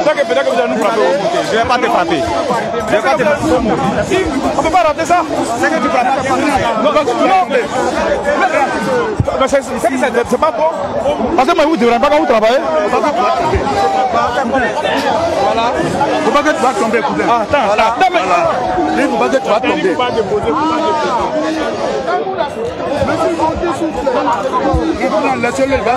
Peut-être que vous allez nous frapper au côté. Je ne vais pas te frapper. Je vais pas te frapper. On ne peut pas rater ça. C'est que tu frappes. Non, mais c'est pas bon. Parce que moi, vous ne devrez pas quand vous travaillez. Voilà. Il ne faut pas que tu vas tomber, cousin. Attends, voilà. Il ne faut pas que tu vas tomber. Laissez-le, il va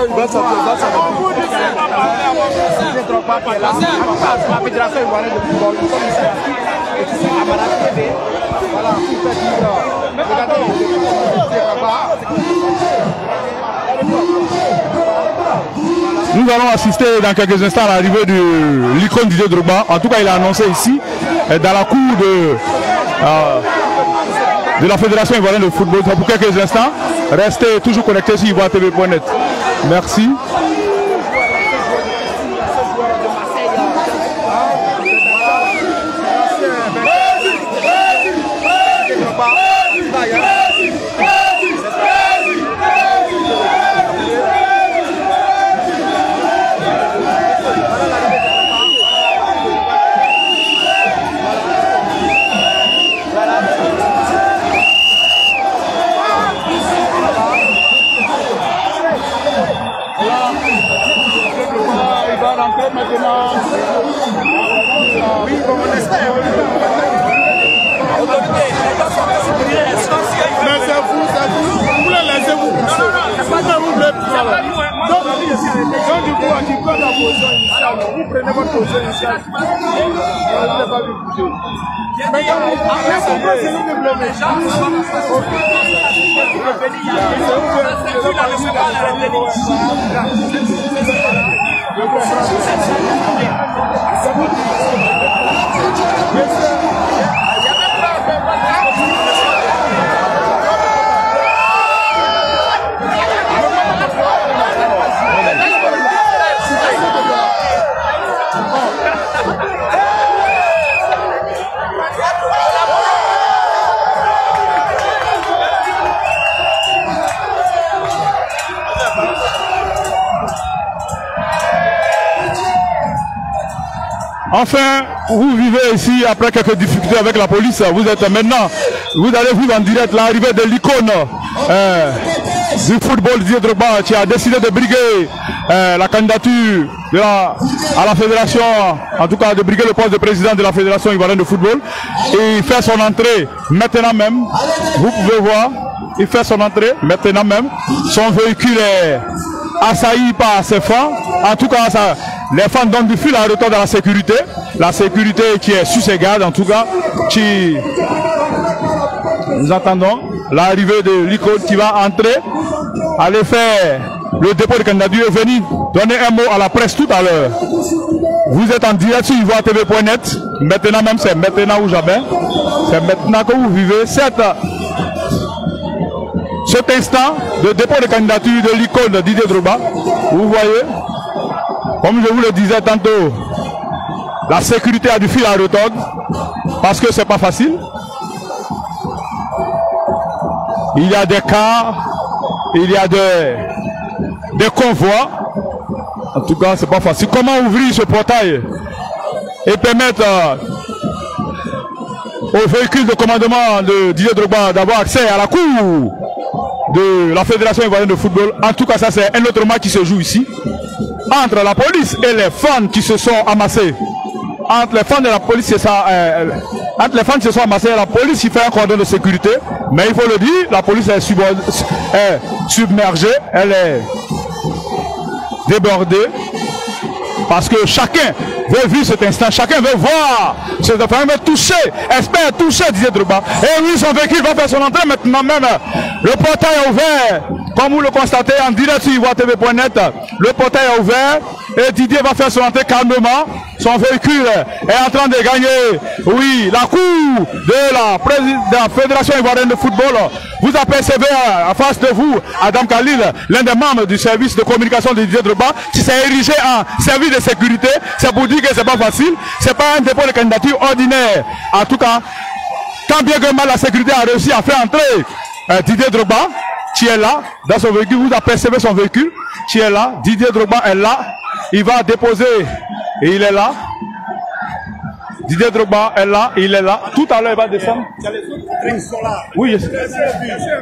Nous allons assister dans quelques instants à l'arrivée de l'icône Didier Drogba. En tout cas, il a annoncé ici, dans la cour de la Fédération ivoirienne de football. Pour quelques instants, restez toujours connectés sur ivoiretv.net. Merci. Vous prenez votre position initiale. Enfin, vous vivez ici après quelques difficultés avec la police. Vous êtes maintenant, vous allez vivre en direct l'arrivée de l'icône du football Didier Drogba qui a décidé de briguer la candidature à la fédération, en tout cas de briguer le poste de président de la fédération ivoirienne de football. Et il fait son entrée maintenant même. Vous pouvez voir, il fait son entrée maintenant même. Son véhicule est assailli par ses fans. En tout cas, les fans donnent du fil à retordre à la sécurité. La sécurité qui est sous ses gardes, en tout cas, qui... Nous attendons l'arrivée de l'icône qui va entrer, aller faire le dépôt de candidature et venir donner un mot à la presse tout à l'heure. Vous êtes en direct sur ivoiretv.net. Maintenant même, c'est maintenant ou jamais. C'est maintenant que vous vivez cet instant de dépôt de candidature de l'icône de Didier Drogba. Vous voyez, comme je vous le disais tantôt, la sécurité a du fil à retordre parce que c'est pas facile. Il y a des cars, il y a des convois. En tout cas, c'est pas facile. Comment ouvrir ce portail et permettre aux véhicules de commandement de Didier Drogba d'avoir accès à la cour de la Fédération ivoirienne de football? En tout cas, ça c'est un autre match qui se joue ici entre la police et les fans qui se sont amassés. Entre les fans de la police, c'est ça. Entre les fans qui se sont amassés, la police qui fait un cordon de sécurité. Mais il faut le dire, la police est submergée, elle est débordée. Parce que chacun veut vivre cet instant, chacun veut voir cette femme, veut toucher, espère toucher Didier Drogba. Et oui, son véhicule va faire son entrée maintenant même. Le portail est ouvert, comme vous le constatez en direct sur ivoiretv.net. Le portail est ouvert et Didier va faire son entrée calmement. Son véhicule est en train de gagner, oui, la cour de la Fédération ivoirienne de football. Vous apercevez en face de vous Adam Khalil, l'un des membres du service de communication de Didier Drogba, qui s'est érigé en service de sécurité. C'est pour dire que c'est pas facile, c'est pas un dépôt de candidature ordinaire. En tout cas, quand bien que mal la sécurité a réussi à faire entrer Didier Drogba, qui est là, dans son véhicule, vous apercevez son véhicule, qui est là, Didier Drogba est là, il va déposer Et il est là. Didier Drogba est là, il est là. Tout à l'heure, il va descendre. Oui,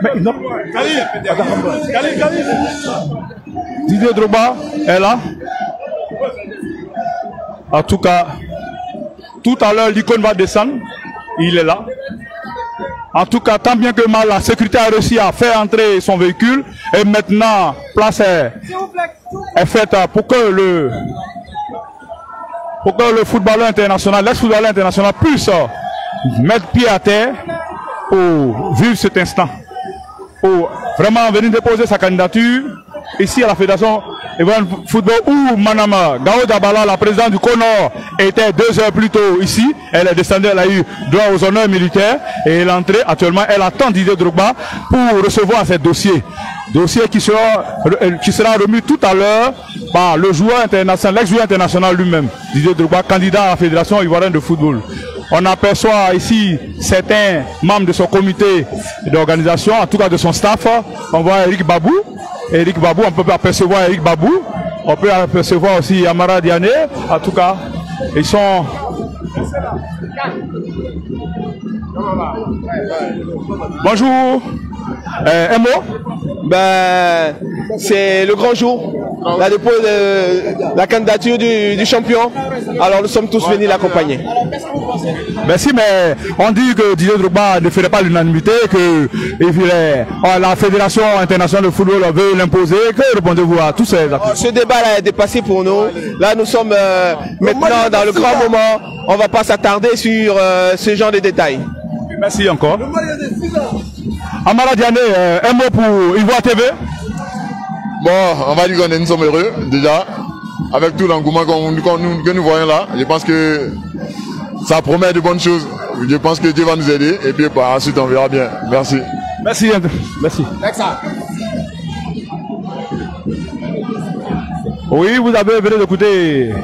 mais non. Didier Drogba est là. En tout cas, tout à l'heure, l'icône va descendre. Il est là. En tout cas, tant bien que mal, la sécurité a réussi à faire entrer son véhicule. Et maintenant, place est faite pour que le footballeur international, l'ex-footballeur international puisse mettre pied à terre pour vivre cet instant. Pour vraiment venir déposer sa candidature ici à la Fédération Ivoirienne Football où Madame Gao Dabala, la présidente du CONOR, était 2 heures plus tôt ici. Elle est descendue, elle a eu droit aux honneurs militaires et elle est entrée. Actuellement, elle attend Didier Drogba pour recevoir ses dossiers. Dossier qui sera remis tout à l'heure par le joueur international, l'ex-joueur international lui-même, Didier Drogba, candidat à la Fédération Ivoirienne de Football. On aperçoit ici certains membres de son comité d'organisation, en tout cas de son staff. On voit Eric Babou. Eric Babou, on peut apercevoir Eric Babou. On peut apercevoir aussi Amara Diané. En tout cas, ils sont... Bonjour. Mo. C'est le grand jour, la dépôt de la candidature du champion. Alors nous sommes tous venus l'accompagner. Merci, mais on dit que Didier Drogba ne ferait pas l'unanimité, que la Fédération internationale de football veut l'imposer. Que répondez-vous à tous ces actes? Ce débat-là est dépassé pour nous. Là, nous sommes maintenant dans le grand moment. On ne va pas s'attarder sur ce genre de détails. Merci encore. Amara Diané, un mot pour Ivoire TV. Bon, on va dire que nous sommes heureux déjà. Avec tout l'engouement que nous voyons là, je pense que ça promet de bonnes choses. Je pense que Dieu va nous aider et puis ensuite on verra bien. Merci. Merci. Merci. Oui, vous avez venu d'écouter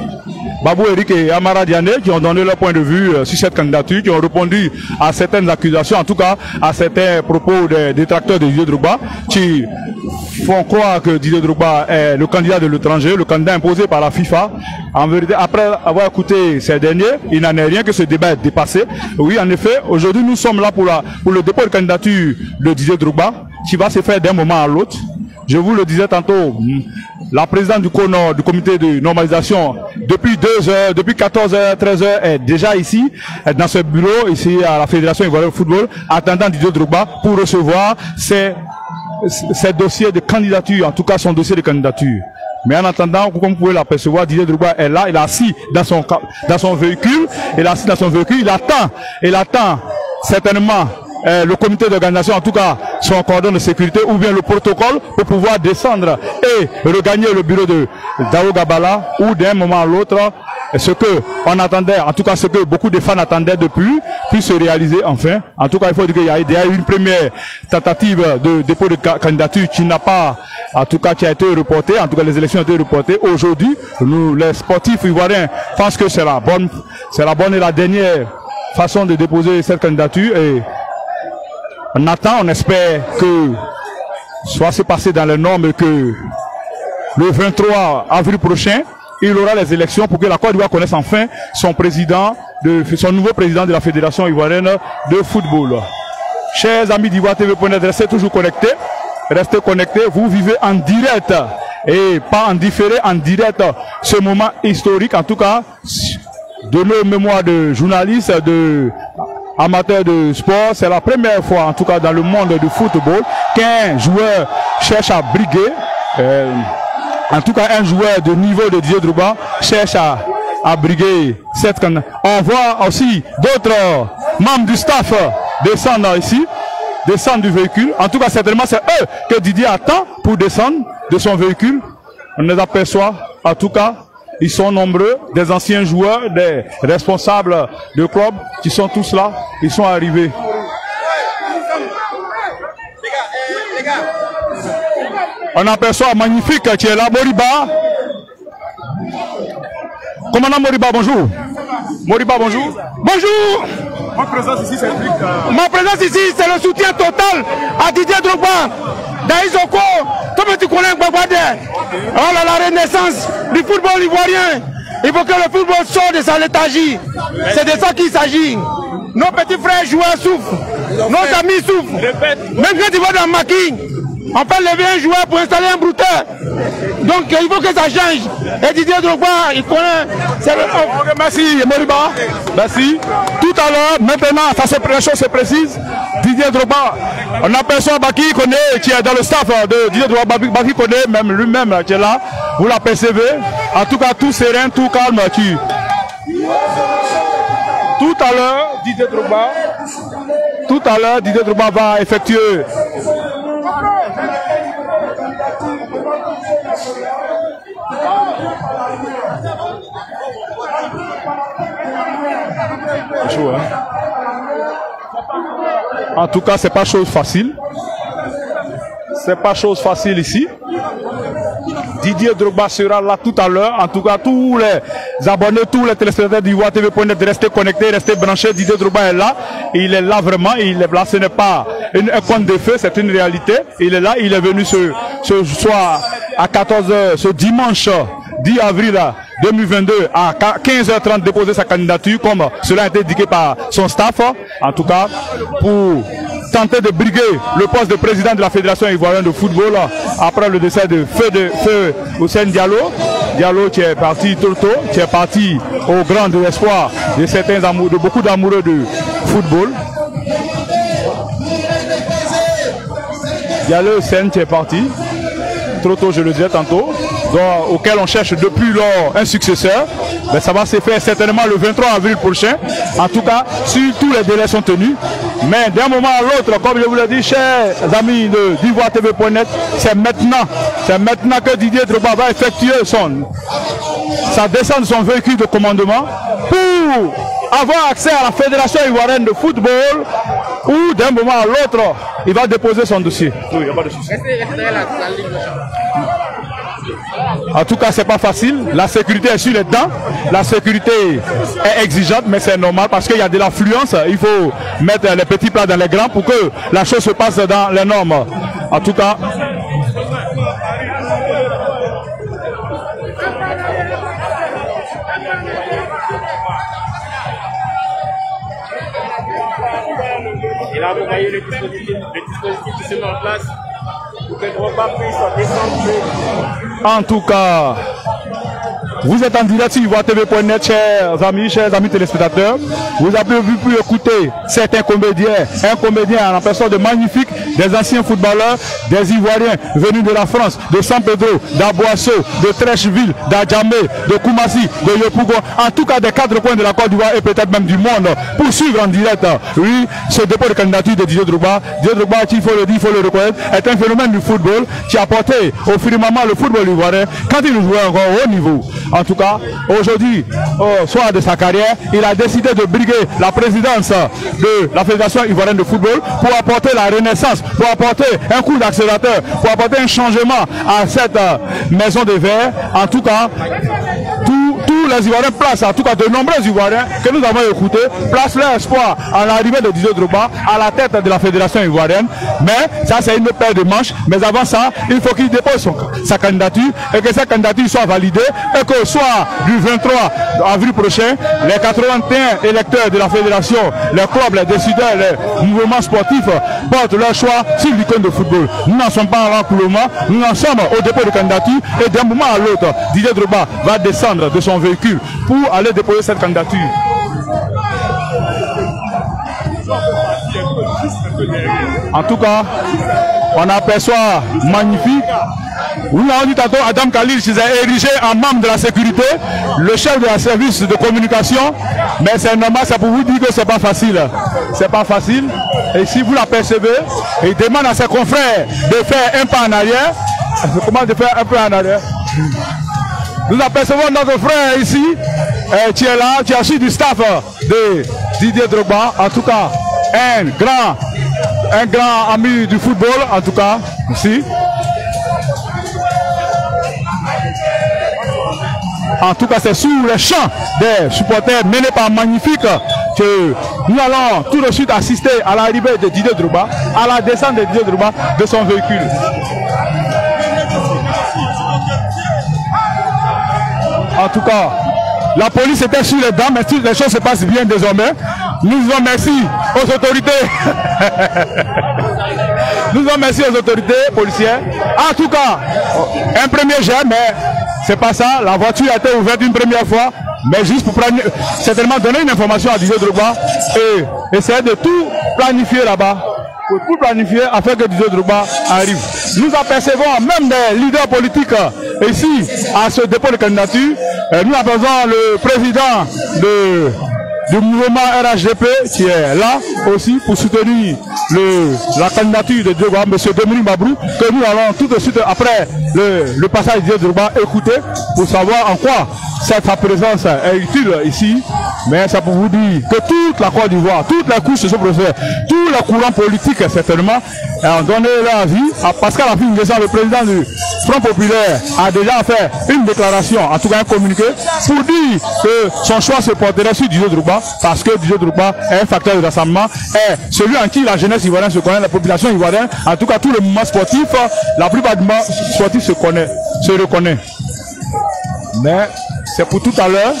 Babou Eric et Amara Diané qui ont donné leur point de vue sur cette candidature, qui ont répondu à certaines accusations, en tout cas à certains propos des détracteurs de Didier Drogba, qui font croire que Didier Drogba est le candidat de l'étranger, le candidat imposé par la FIFA. En vérité, après avoir écouté ces derniers, il n'en est rien que ce débat est dépassé. Oui, en effet, aujourd'hui nous sommes là pour le dépôt de candidature de Didier Drogba, qui va se faire d'un moment à l'autre. Je vous le disais tantôt, la présidente du CONOR, du comité de normalisation, depuis 2 heures, depuis 14h, 13h, est déjà ici, dans ce bureau, ici à la Fédération Ivoirienne de Football, attendant Didier Drogba pour recevoir ses dossiers de candidature, en tout cas son dossier de candidature. Mais en attendant, comme vous pouvez l'apercevoir, Didier Drogba est là, il est assis dans son véhicule, il attend certainement le comité d'organisation, en tout cas son cordon de sécurité ou bien le protocole pour pouvoir descendre et regagner le bureau de Gao Dabala où d'un moment à l'autre, ce que on attendait, en tout cas ce que beaucoup de fans attendaient depuis, puisse se réaliser enfin. En tout cas, il faut dire qu'il y a eu une première tentative de dépôt de candidature qui n'a pas, en tout cas qui a été reportée, en tout cas les élections ont été reportées. Aujourd'hui, nous les sportifs ivoiriens pensent que c'est la bonne et la dernière façon de déposer cette candidature et on attend, on espère que soit se passé dans les normes que le 23 avril prochain, il aura les élections pour que la Côte d'Ivoire connaisse enfin son nouveau président de la Fédération Ivoirienne de Football. Chers amis d'Ivoire TV.net, restez toujours connectés. Restez connectés, vous vivez en direct et pas en différé, en direct ce moment historique, en tout cas de nos mémoires de journalistes, amateurs de sport. C'est la première fois, en tout cas dans le monde du football, qu'un joueur cherche à briguer, en tout cas un joueur de niveau de Didier Drogba cherche à briguer cette candidature. On voit aussi d'autres membres du staff descendre ici, descendre du véhicule. En tout cas, certainement, c'est eux que Didier attend pour descendre de son véhicule. On les aperçoit, en tout cas, ils sont nombreux, des anciens joueurs, des responsables de club qui sont tous là, ils sont arrivés. On aperçoit magnifique qui est là, Moriba. Commandant Moriba, bonjour. Moriba, bonjour. Bonjour. Ma présence ici, c'est le soutien total à Didier Drogba. Daïsoko, comme tu connais Gbagwade, oh là, la renaissance du football ivoirien. Il faut que le football sorte de sa léthargie. C'est de ça qu'il s'agit. Nos petits frères joueurs souffrent. Nos amis souffrent. Même quand ils vont dans le maquis, on fait lever un joueur pour installer un brouteur. Donc il faut que ça change. Et Didier Drogba, il connaît. Merci Moriba. Merci. Tout à l'heure, maintenant, la chose se précise. Didier Drogba, on aperçoit Baki connaît, qui est dans le staff de Didier Drogba. Baki connaît, même lui-même qui est là. Vous l'apercevez. En tout cas, tout serein, tout calme. Tout à l'heure, Didier Drogba va effectuer. En tout cas, c'est pas chose facile. C'est pas chose facile ici. Didier Drogba sera là tout à l'heure. En tout cas, tous les abonnés, tous les téléspectateurs d'Ivoire TV.net, de rester connectés, rester branchés. Didier Drogba est là. Il est là vraiment. Il est là. Ce n'est pas un conte de feu, c'est une réalité. Il est là. Il est venu ce soir à 14h, ce dimanche 10 avril 2022 à 15h30 déposer sa candidature comme cela a été indiqué par son staff. En tout cas, pour tenter de briguer le poste de président de la Fédération ivoirienne de football après le décès de Feu Hussein Diallo. Diallo qui est parti trop tôt, qui est parti au grand espoir de certains amoureux, de beaucoup d'amoureux de football. Diallo Hussein qui est parti trop tôt, je le disais tantôt, auquel on cherche depuis lors un successeur. Mais ça va se faire certainement le 23 avril prochain. En tout cas, si tous les délais sont tenus. Mais d'un moment à l'autre, comme je vous l'ai dit, chers amis de d'Ivoire TV.net, c'est maintenant que Didier Drogba va effectuer sa descente de son véhicule de commandement pour avoir accès à la Fédération ivoirienne de football, où d'un moment à l'autre, il va déposer son dossier. Oui, il n'y a pas de souci. En tout cas, c'est pas facile. La sécurité est sur les dents. La sécurité est exigeante, mais c'est normal parce qu'il y a de l'affluence. Il faut mettre les petits plats dans les grands pour que la chose se passe dans les normes. En tout cas, il a envoyé les dispositifs qui sont en place pour que Drogba puisse descendre. En tout cas, vous êtes en direct sur Ivoire TV.net, chers amis téléspectateurs. Vous avez pu écouter certains comédiens, un comédien en personne de magnifiques, des anciens footballeurs, des Ivoiriens venus de la France, de San Pedro, d'Aboasso, de Trècheville, d'Adjamé, de Koumassi, de Yopougon, en tout cas des 4 coins de la Côte d'Ivoire et peut-être même du monde, pour suivre en direct, oui, ce dépôt de candidature de Didier Drogba. Didier Drogba, il faut le dire, il faut le reconnaître, est un phénomène du football qui a porté au firmament le football ivoirien quand il jouait encore au haut niveau. En tout cas, aujourd'hui, au soir de sa carrière, il a décidé de briguer la présidence de la Fédération ivoirienne de football pour apporter la renaissance, pour apporter un coup d'accélérateur, pour apporter un changement à cette maison de verre. En tout cas, tous les Ivoiriens placent, en tout cas de nombreux Ivoiriens que nous avons écoutés, placent leur espoir à l'arrivée de Didier Drogba à la tête de la Fédération ivoirienne. Mais ça, c'est une paire de manches. Mais avant ça, il faut qu'il dépose sa candidature et que sa candidature soit validée et qu'au soir du 23 avril prochain, les 81 électeurs de la Fédération, les clubs, les décideurs, les mouvements sportifs portent leur choix sur l'icône de football. Nous n'en sommes pas en coulement, nous en sommes au dépôt de candidature et d'un moment à l'autre, Didier Drogba va descendre de son véhicule pour aller déposer cette candidature. En tout cas, on aperçoit magnifique. Oui, on dit tantôt Adam Khalil s'est érigé en membre de la sécurité, le chef de la service de communication, mais c'est normal, c'est pour vous dire que c'est pas facile. C'est pas facile. Et si vous l'apercevez, il demande à ses confrères de faire un pas en arrière. Comment de faire un peu en arrière? Nous apercevons notre frère ici, qui est là, qui a su du staff de Didier Drogba. En tout cas, un grand ami du football, en tout cas, ici. En tout cas, c'est sous les chants des supporters menés par Magnifique que nous allons tout de suite assister à l'arrivée de Didier Drogba, à la descente de Didier Drogba de son véhicule. En tout cas, La police était sur les dents, mais toutes les choses se passent bien désormais. Nous disons merci aux autorités. Nous disons merci aux autorités policières. En tout cas, un premier jet, mais c'est pas ça. La voiture a été ouverte une première fois, mais juste pour certainement donner une information à Didier Drogba et essayer de tout planifier là-bas. Pour tout planifier afin que Didier Drogba arrive. Nous apercevons même des leaders politiques ici à ce dépôt de candidature. Nous apercevons le président du mouvement RHDP qui est là aussi pour soutenir la candidature de Drogba, M. Dominique Mabrou, que nous allons tout de suite après le passage de Didier Drogba écouter pour savoir en quoi sa présence est utile ici. Mais c'est pour vous dire que toute la Côte d'Ivoire, toutes les couches de ce procès, tous les courants politiques certainement, ont donné leur avis à Pascal Affi-N'Guessan, le président du Front Populaire, a déjà fait une déclaration, en tout cas un communiqué, pour dire que son choix se porterait sur Didier Drogba, parce que Didier Drogba est un facteur de rassemblement, est celui en qui la jeunesse ivoirienne se connaît, la population ivoirienne, en tout cas tout le mouvement sportif, la plupart du mouvement sportif se reconnaît. Mais c'est pour tout à l'heure.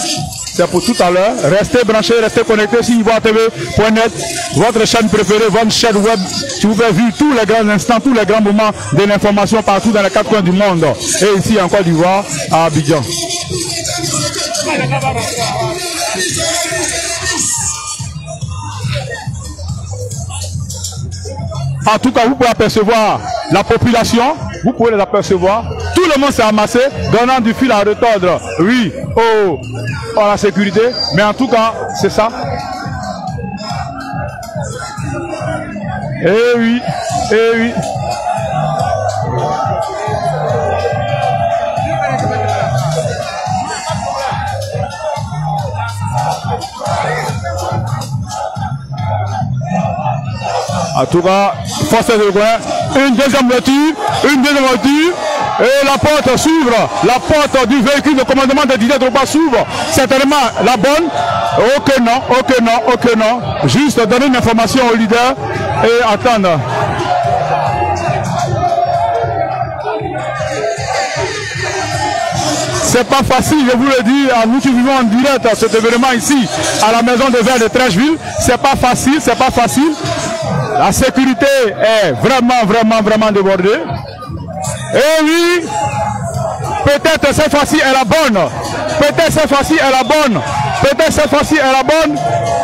C'est pour tout à l'heure. Restez branchés, restez connectés sur ivoiretv.net, votre chaîne préférée, votre chaîne web. Si vous pouvez vivre tous les grands instants, tous les grands moments de l'information partout dans les 4 coins du monde. Et ici en Côte d'Ivoire, à Abidjan. En tout cas, vous pouvez apercevoir la population, vous pouvez les apercevoir. Tout le monde s'est amassé, donnant du fil à retordre, oui, à la sécurité. Mais en tout cas, c'est ça. Eh oui, eh oui. En tout cas, force de coin, une deuxième voiture, et la porte s'ouvre, la porte du véhicule de commandement de Didier Drogba s'ouvre, certainement la bonne, ok non, juste donner une information au leader et attendre. C'est pas facile, je vous le dis, à nous qui vivons en direct à cet événement ici, à la maison de verre de Trècheville, c'est pas facile. La sécurité est vraiment débordée. Et oui, peut-être cette fois-ci est la bonne. Peut-être cette fois-ci est la bonne.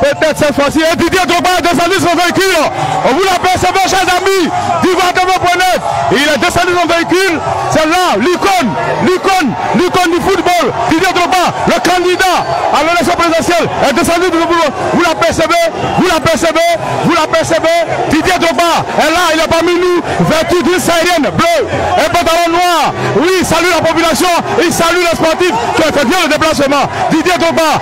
Et Didier Drogba est descendu son véhicule. Vous l'apercevez, chers amis, d'Ivoiretv.net. Il est descendu son véhicule. C'est là, l'icône du football. Didier Drogba, le candidat à l'élection présidentielle, est descendu du football. Vous l'apercevez. Didier Drogba est là, il est parmi nous, vêtu d'une saïrienne bleue, un pantalon noir. Oui, il salue la population, il salue les sportifs qui ont effectué le déplacement. Didier Drogba,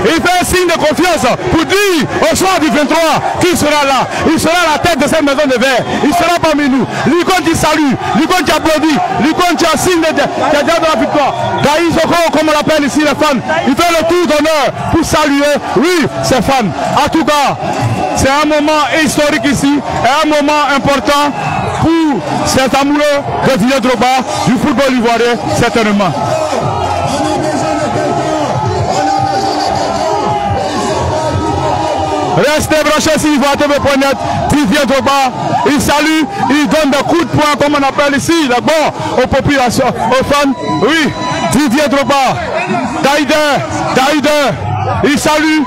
il fait un signe de confiance pour dire au soir du 23 qu'il sera là. Il sera à la tête de cette maison de verre. Il sera parmi nous. L'icône qui salue, l'icône qui applaudit, l'icône qui a signe de la victoire. Gaï Soko, comme on l'appelle ici les fans, il fait le tour d'honneur pour saluer, oui, ses fans. En tout cas, c'est un moment historique ici, et un moment important pour cet amoureux de Didier Drogba, du football ivoirien, certainement. Restez branchés sur ivoiretv.net, Didier Drogba, il salue, il donne des coups de poing, comme on appelle ici, d'abord aux populations, aux fans. Oui, Didier Drogba, Daïder, il salue,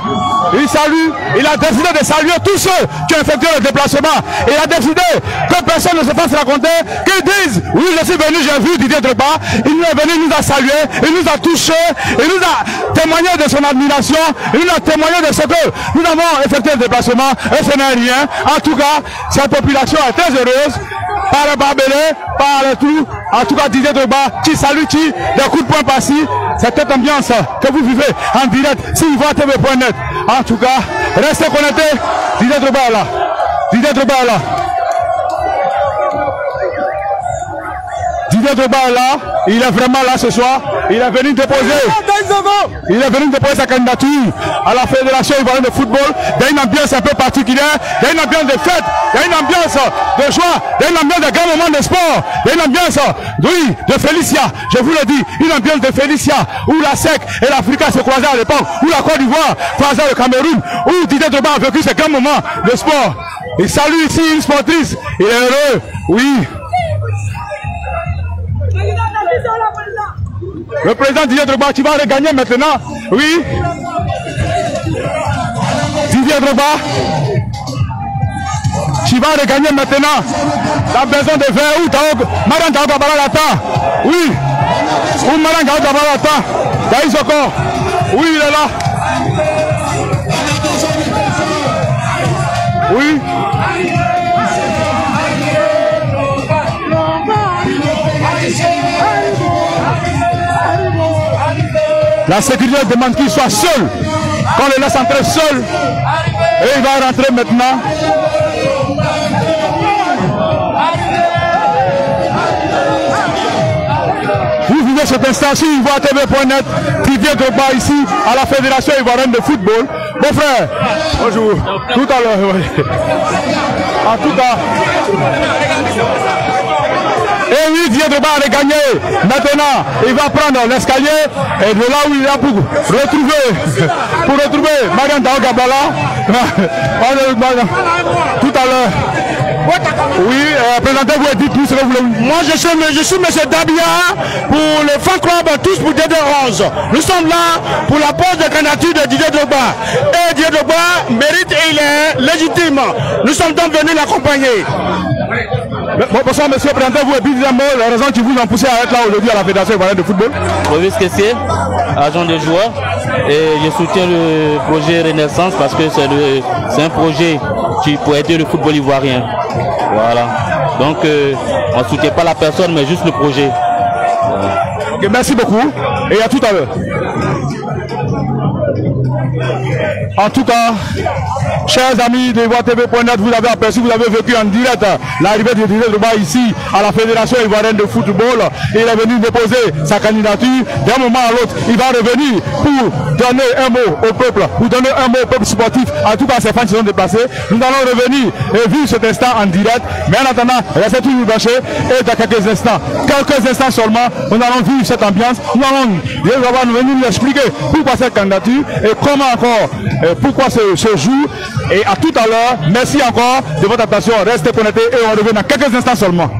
il a décidé de saluer tous ceux qui ont effectué le déplacement. Il a décidé que personne ne se fasse raconter, qu'ils disent, oui, je suis venu, j'ai vu Didier Drogba, il est venu, il nous a salué, il nous a touché, il nous a témoigné de son admiration, il nous a témoigné de ce que nous avons effectué le déplacement, et ce n'est rien. En tout cas, cette population est très heureuse, par le barbelé, par le tout. En tout cas, Didier Drogba, qui salue, qui, des coups de poing par-ci. C'est cette ambiance que vous vivez en direct sur ivoiretv.net. En tout cas, restez connectés. Didier Drogba est là. Didier Drogba est là. il est vraiment là ce soir. Il est venu déposer sa candidature à la Fédération ivoirienne de football. Il y a une ambiance un peu particulière, il y a une ambiance de fête, il y a une ambiance de joie, il y a une ambiance de grand moment de sport, il y a une ambiance, oui, de Félicia. Je vous le dis, une ambiance de Félicia où la SEC et l'Afrique se croisaient à l'époque, où la Côte d'Ivoire croisait le Cameroun, où Didier Drogba a vécu ce grand moment de sport. Il salue ici une sportrice, il est heureux, oui. Le président Didier Drogba, tu vas regagner maintenant. Oui. Didier Drogba, tu vas regagner maintenant. La maison de verre où Madame Daoud Abala l'attend. Oui. Où Madame Daoud Abala l'attend. Daïs encore. Oui, il est là. Oui. La sécurité demande qu'il soit seul. Qu'on le laisse entrer seul. Et il va rentrer maintenant. Vous vivez cet instant sur ivoire-tv.net. Didier Drogba ici à la Fédération ivoirienne de football. Mon frère, bonjour. Tout à l'heure, oui. En tout cas. Et oui, Didier Drogba a gagné. Maintenant, il va prendre l'escalier et de là où il est pour retrouver Mariam Daoud Abala. Tout à l'heure. Oui, présentez-vous et dites-nous ce que vous voulez. Moi, je suis M. Dabia pour le fan club Tous pour Didier Rose. Nous sommes là pour la pose de candidature de Didier Drogba. Et Didier Drogba mérite et il est légitime. Nous sommes donc venus l'accompagner. Bonsoir monsieur, présentez-vous et dites un mot, la raison qui vous a poussé à être là aujourd'hui à la Fédération ivoirienne de football. Maurice Kessier, agent de joueurs, et je soutiens le projet Renaissance parce que c'est un projet qui pourrait aider le football ivoirien. Voilà. Donc on ne soutient pas la personne mais juste le projet. Okay, merci beaucoup et à tout à l'heure. En tout cas, chers amis de ivoire-tv.net, vous avez aperçu, vous avez vécu en direct l'arrivée de Didier Drogba ici à la Fédération ivoirienne de football. Il est venu déposer sa candidature. D'un moment à l'autre, il va revenir pour donner un mot au peuple, pour donner un mot au peuple sportif. En tout cas, ces fans qui sont déplacés. Nous allons revenir et vivre cet instant en direct. Mais en attendant, restez toujours branchés et dans quelques instants seulement, nous allons vivre cette ambiance. Nous allons venir nous expliquer pourquoi cette candidature et comment encore, pourquoi ce jour. Et à tout à l'heure, merci encore de votre attention. Restez connectés et on revient dans quelques instants seulement.